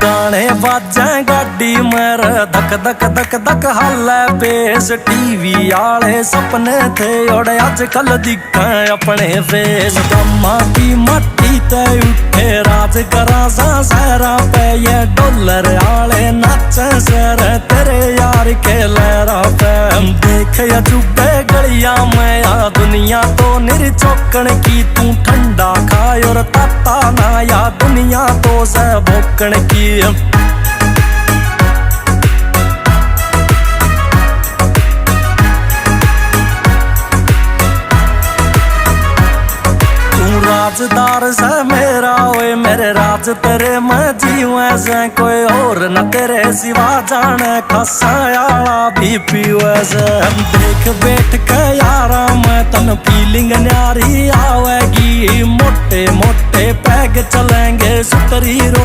गाने बाजे गाड़ी मेरे धक धक धक धक हाले बेस। टीवी आले सपने थे और अजकल दिखे अपने फेस। कम्मा की मट्टी ते उठे राज करा सा सहरा पे ये डॉलर आले नाचे सर तेरे यार के लहरा पे। देख अजूबे गलियां में या दुनिया तो निर्चौकन की। तू ठंडा खाए और ताता ना या दुनिया तो से भोकन की। राजदार से मेरा ओए मेरे राज तेरे मैं जीवे से। कोई और न तेरे सिवा जाने खसायाला भी पीवे से। देख बैठ के यारा मैं तन फीलिंग न्यारी आवेगी। मोटे मोटे पैग चलेंगे सुतरी रो